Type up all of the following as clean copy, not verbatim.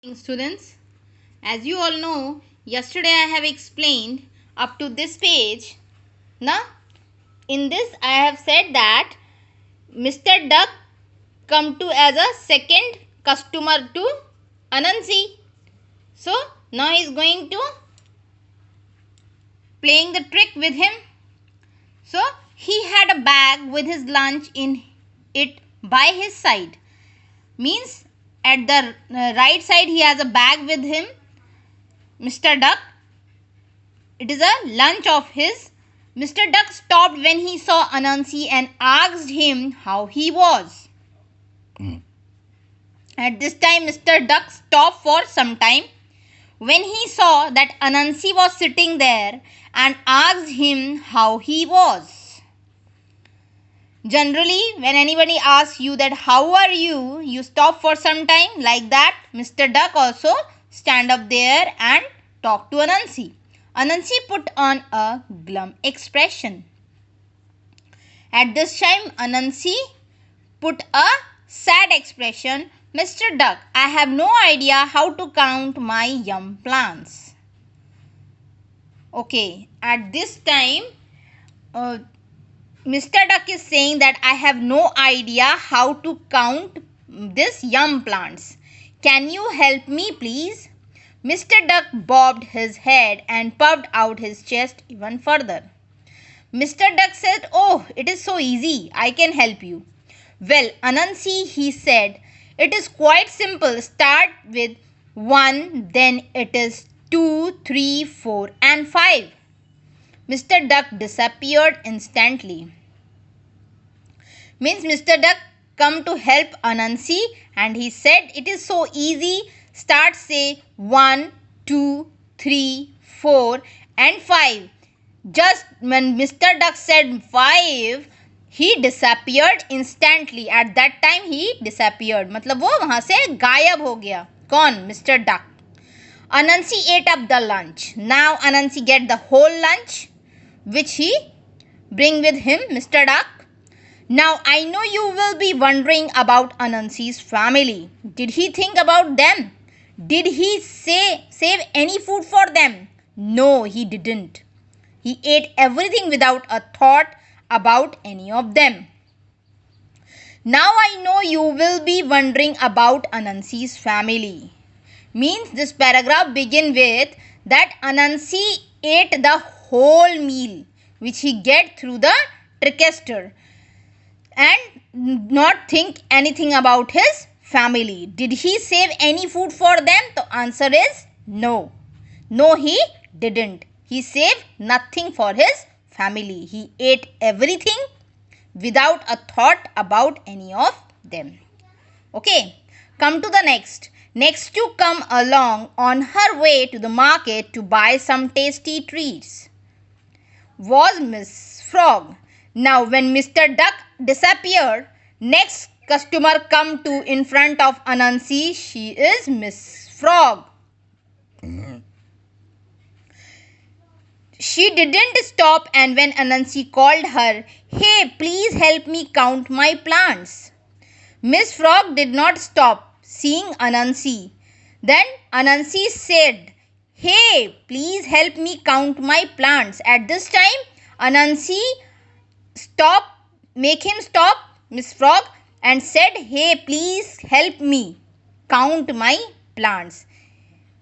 Students, as you all know, yesterday I have explained up to this page. Now, in this I have said that Mr. Duck come to as a second customer to Anansi. So, now he is going to playing the trick with him. So, he had a bag with his lunch in it by his side. Means at the right side he has a bag with him, Mr. Duck. It is a lunch of his. Mr. Duck stopped when he saw Anansi and asked him how he was. At this time, Mr. Duck stopped for some time. When he saw that Anansi was sitting there and asked him how he was. Generally, when anybody asks you that how are you, you stop for some time. Like that, Mr. Duck also stand up there and talk to Anansi. Anansi put on a glum expression. At this time, Anansi put a sad expression. Mr. Duck, I have no idea how to count my yum plants. Okay, at this time, Mr. Duck is saying that I have no idea how to count this yum plants. Can you help me please? Mr. Duck bobbed his head and puffed out his chest even further. Mr. Duck said, "Oh, it is so easy. I can help you." "Well, Anansi," he said, "it is quite simple. Start with 1, then it is 2, 3, 4 and 5. Mr. Duck disappeared instantly. Means Mr. Duck come to help Anansi and he said it is so easy. Start say 1, 2, 3, 4 and 5. Just when Mr. Duck said 5, he disappeared instantly. At that time he disappeared. मतलब वो वहाँ से गायब हो गया. कौन? Mr. Duck. Anansi ate up the lunch. Now Anansi get the whole lunch which he bring with him, Mr. Duck. Now I know you will be wondering about Anansi's family. Did he think about them? Did he save any food for them? No, he didn't. He ate everything without a thought about any of them. Now I know you will be wondering about Anansi's family. Means this paragraph begin with that Anansi ate the whole meal which he get through the trickster and not think anything about his family. Did he save any food for them? The answer is no. No, he didn't. He saved nothing for his family. He ate everything without a thought about any of them. Okay, come to the next. Next to come along on her way to the market to buy some tasty treats was Miss Frog. Now when Mr. Duck disappeared, next customer come to in front of Anansi. She is Miss Frog. She didn't stop, and when Anansi called her, "Hey, please help me count my plants." Miss Frog did not stop seeing Anansi. Then Anansi said, "Hey, please help me count my plants." At this time, Anansi make him stop, Miss Frog, and said, "Hey, please help me count my plants."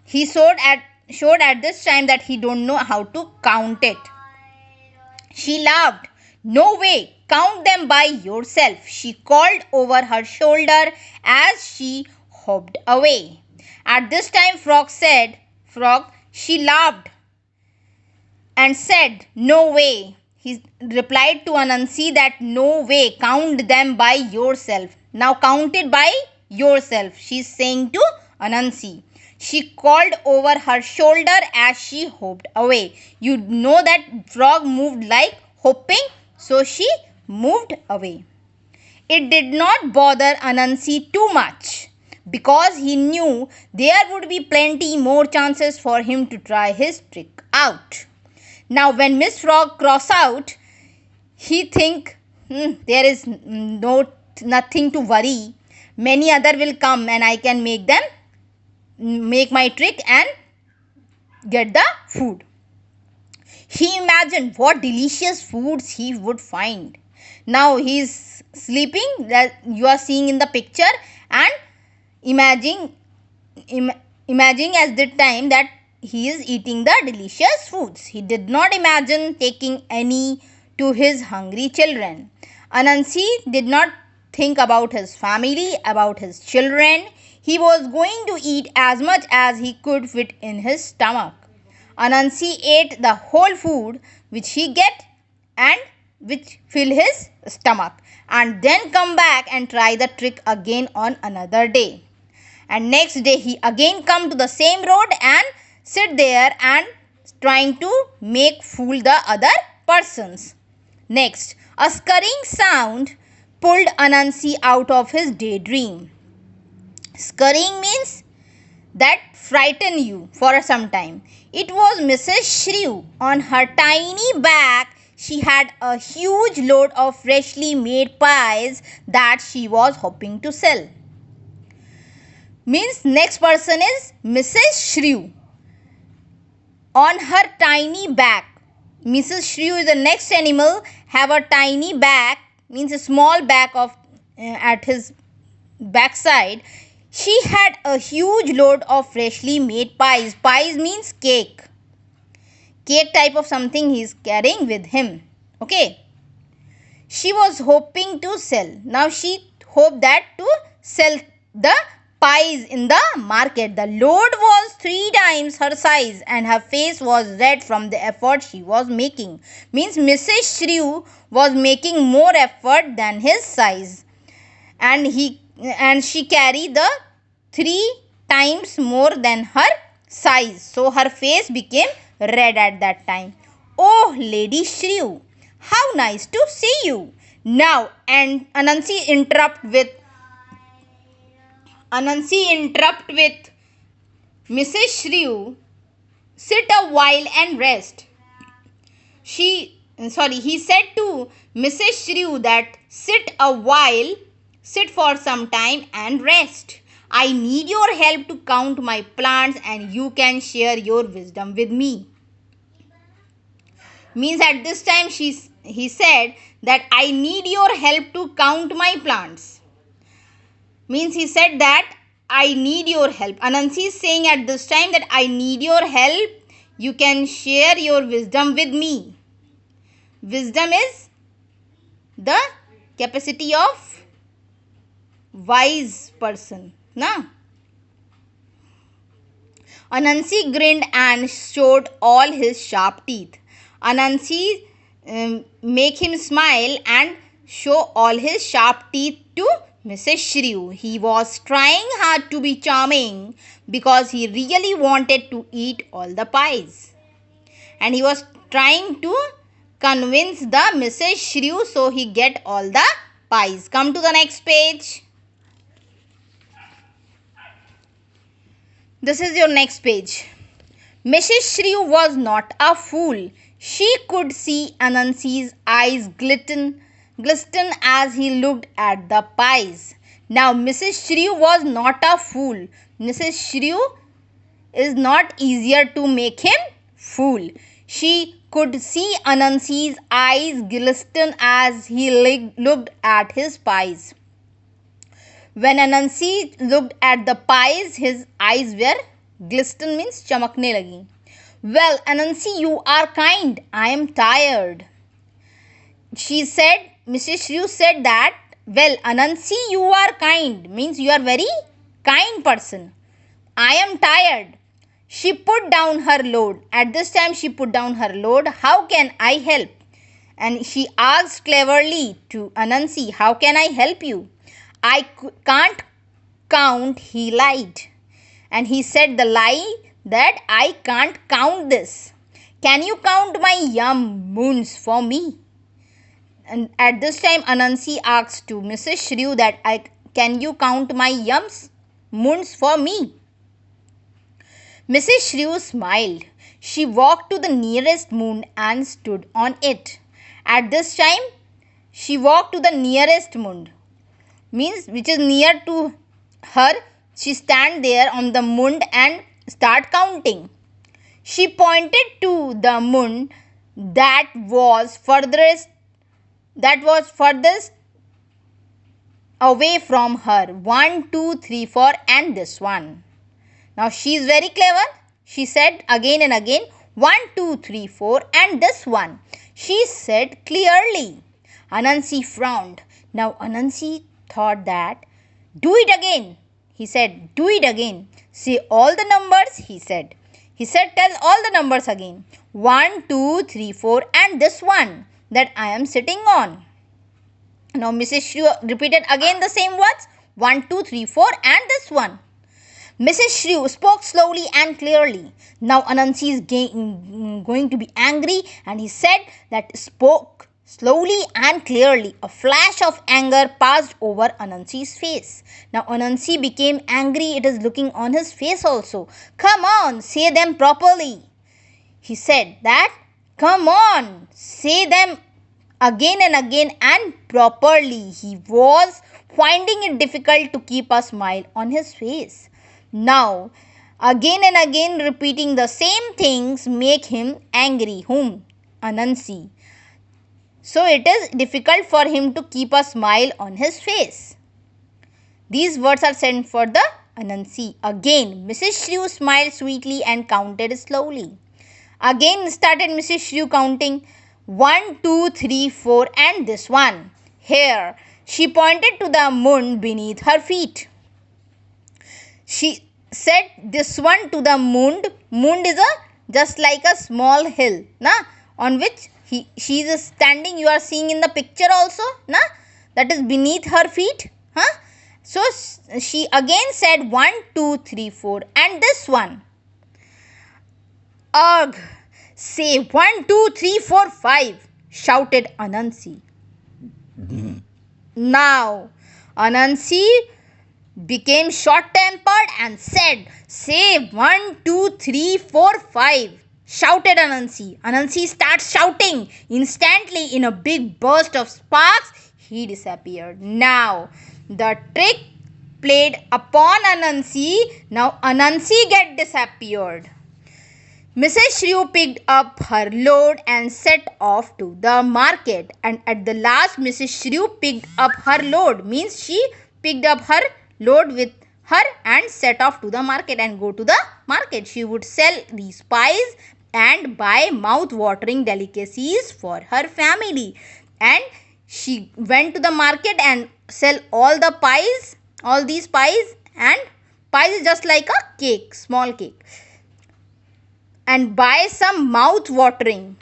He showed at this time that he don't know how to count it. She laughed. "No way, count them by yourself," she called over her shoulder as she hopped away. At this time she laughed and said, "No way." He replied to Anansi that no way, count them by yourself. Now count it by yourself, she is saying to Anansi. She called over her shoulder as she hopped away. You know that frog moved like hopping, so she moved away. It did not bother Anansi too much because he knew there would be plenty more chances for him to try his trick out. Now when Miss Frog cross out, he think there is nothing to worry. Many other will come and I can make them make my trick and get the food. He imagined what delicious foods he would find. Now he is sleeping, that you are seeing in the picture, and imagining at the time that he is eating the delicious foods. He did not imagine taking any to his hungry children. Anansi did not think about his family, about his children. He was going to eat as much as he could fit in his stomach. Anansi ate the whole food which he get and which fill his stomach, and then come back and try the trick again on another day. And next day he again come to the same road and sit there and trying to make fool the other persons. Next, a scurrying sound pulled Anansi out of his daydream. Scurrying means that frighten you for some time. It was Mrs. Shrew. On her tiny back, she had a huge load of freshly made pies that she was hoping to sell. Means next person is Mrs. Shrew. On her tiny back. Mrs. Shrew is the next animal, have a tiny back, means a small back of at his backside. She had a huge load of freshly made pies. Pies means cake. Cake type of something he is carrying with him. Okay. She was hoping to sell. Now she hoped that to sell the pies in the market. The load was 3 times her size and her face was red from the effort she was making. Means Mrs. Shrew was making more effort than his size. And she carried the 3 times more than her size. So her face became red at that time. Oh, Lady Shrew, how nice to see you. Now, and Anansi interrupt with Mrs. Shrew, sit a while and rest. He said to Mrs. Shrew that sit for some time and rest. I need your help to count my plants and you can share your wisdom with me. Means at this time he said that I need your help to count my plants. Means he said that I need your help. Anansi is saying at this time that I need your help. You can share your wisdom with me. Wisdom is the capacity of wise person. Na? Anansi grinned and showed all his sharp teeth. Anansi make him smile and show all his sharp teeth to Mrs. Shrew. He was trying hard to be charming because he really wanted to eat all the pies. And he was trying to convince the Mrs. Shrew so he get all the pies. Come to the next page. This is your next page. Mrs. Shrew was not a fool. She could see Anansi's eyes glisten as he looked at the pies. Now, Mrs. Shrew was not a fool. Mrs. Shrew is not easier to make him fool. She could see Anansi's eyes glisten as he looked at his pies. When Anansi looked at the pies, his eyes were glisten means chamakne lagi. Well, Anansi, you are kind. I am tired. She said, Mrs. Shrew said that, well, Anansi, you are kind. Means you are very kind person. I am tired. She put down her load. At this time, she put down her load. How can I help? And she asked cleverly to Anansi, how can I help you? I can't count, he lied. And he said the lie that I can't count this. Can you count my yum moons for me? And at this time, Anansi asked to Mrs. Shrew that can you count my yums moons for me? Mrs. Shrew smiled. She walked to the nearest moon and stood on it. At this time, she walked to the nearest moon, means which is near to her. she stand there on the mund and start counting. She pointed to the mund that was furthest away from her. 1, 2, 3, 4 and this one. Now she is very clever. She said again and again 1, 2, 3, 4 and this one. She said clearly. Anansi frowned. Now Anansi thought that, do it again. He said, do it again. Say all the numbers, he said. He said, tell all the numbers again. 1, 2, 3, 4 and this one that I am sitting on. Now Mrs. Shrew repeated again the same words. 1, 2, 3, 4 and this one. Mrs. Shrew spoke slowly and clearly. Now Anansi is going to be angry, and he said that spoke slowly and clearly. A flash of anger passed over Anansi's face. Now Anansi became angry. It is looking on his face also. Come on, say them properly. He said that, come on, say them again and again and properly. He was finding it difficult to keep a smile on his face. Now, again and again repeating the same things make him angry. Whom? Anansi. So it is difficult for him to keep a smile on his face. These words are sent for the Anansi. Again, Mrs. Shrew smiled sweetly and counted slowly. Again started Mrs. Shrew counting 1, 2, 3, 4 and this one. Here, she pointed to the mund beneath her feet. She said this one to the mund. Mund is just like a small hill, on which she is standing. You are seeing in the picture also, that is beneath her feet. So she again said 1, 2, 3, 4 and this one. Ugh! Say 1, 2, 3, 4, 5, shouted Anansi. Now Anansi became short-tempered and said, say 1, 2, 3, 4, 5, shouted Anansi. Anansi starts shouting. Instantly, in a big burst of sparks, he disappeared. Now, the trick played upon Anansi. Now, Anansi get disappeared. Mrs. Shrew picked up her load and set off to the market. And at the last, Mrs. Shrew picked up her load. Means she picked up her load with her and set off to the market and go to the market. She would sell these pies and buy mouth-watering delicacies for her family. And she went to the market and sell all the pies, all these pies, and pies is just like a cake, small cake. And buy some mouth-watering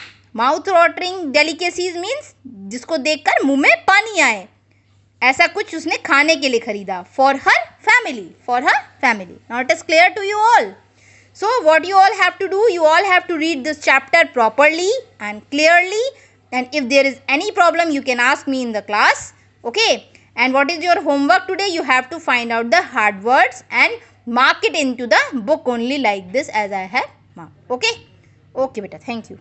delicacies means जिसको देखकर मुंह में पानी आए, ऐसा कुछ उसने खाने के लिए खरीदा for her family. Now it is clear to you all. So what you all have to do, you all have to read this chapter properly and clearly, and if there is any problem you can ask me in the class. Okay, and what is your homework today? You have to find out the hard words and mark it into the book only like this as I have marked. Okay beta, thank you.